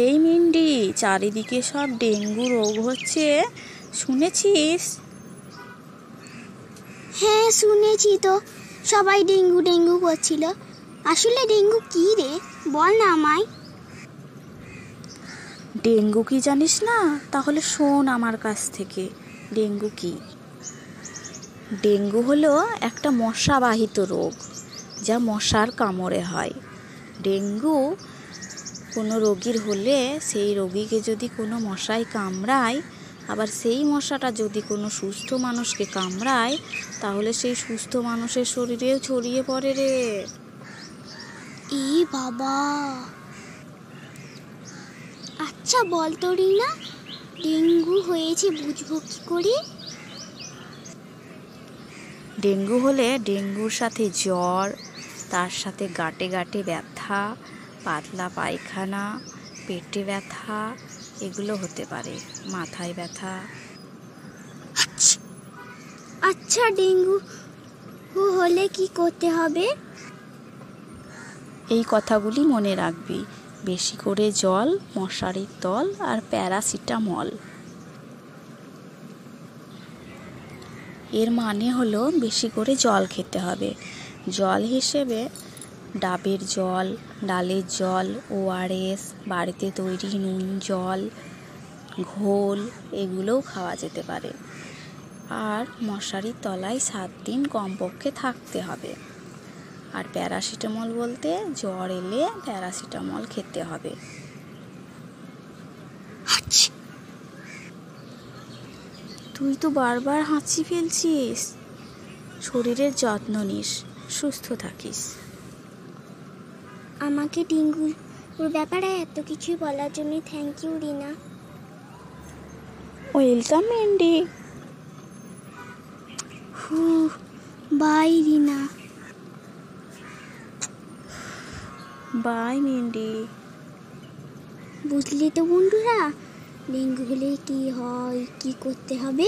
এই মিন্ডি, চারিদিকে সব ডেঙ্গু রোগ হচ্ছে, শুনেছিস? হ্যাঁ শুনেছি তো, সবাই ডেঙ্গু ডেঙ্গু করছিল। আসলে ডেঙ্গু কি রে, বল না আমায়। ডেঙ্গু কি জানিস না? তাহলে শোন আমার কাছ থেকে ডেঙ্গু কি। ডেঙ্গু হলো একটা মশাবাহিত রোগ, যা মশার কামড়ে হয়। ডেঙ্গু কোনো রোগীর হলে সেই রোগীকে যদি কোনো মশাই কামড়ায়, আবার সেই মশাটা যদি কোনো সুস্থ মানুষকে কামড়ায়, তাহলে সেই সুস্থ মানুষের শরীরেও ছড়িয়ে পড়ে রে। এ বাবা, আচ্ছা বল তো রিনা, ডেঙ্গু হয়েছে বুঝবো কি করে? ডেঙ্গু হলে ডেঙ্গুর সাথে জ্বর, তার সাথে গাঁটে গাঁটে ব্যথা, পাতলা পায়খানা, পেটে ব্যথা এগুলো হতে পারে, মাথায় ব্যথা। আচ্ছা ডেঙ্গু হলে কি করতে হবে? এই কথাগুলি মনে রাখবি, বেশি করে জল, মশারির তল আর প্যারাসিটামল। এর মানে হলো বেশি করে জল খেতে হবে। জল হিসেবে ডাবের জল, ডালের জল, ORS, বাড়িতে তৈরি নুন জল, ঘোল এগুলোও খাওয়া যেতে পারে। আর মশারির তলায় 7 দিন কমপক্ষে থাকতে হবে। আর প্যারাসিটামল বলতে জ্বর এলে প্যারাসিটামল খেতে হবে। তুই তো বারবার হাঁচি ফেলছিস। শরীরের যত্ন নিস, সুস্থ থাকিস। আমাকে ডেঙ্গুর ব্যাপারে এত কিছু বলার জন্য thank you Rina. Welcome Mindy. Bye Rina. Bye Mindy. বুঝলি তো বন্ধুরা, ডেঙ্গু হলে কি হয়, কি করতে হবে।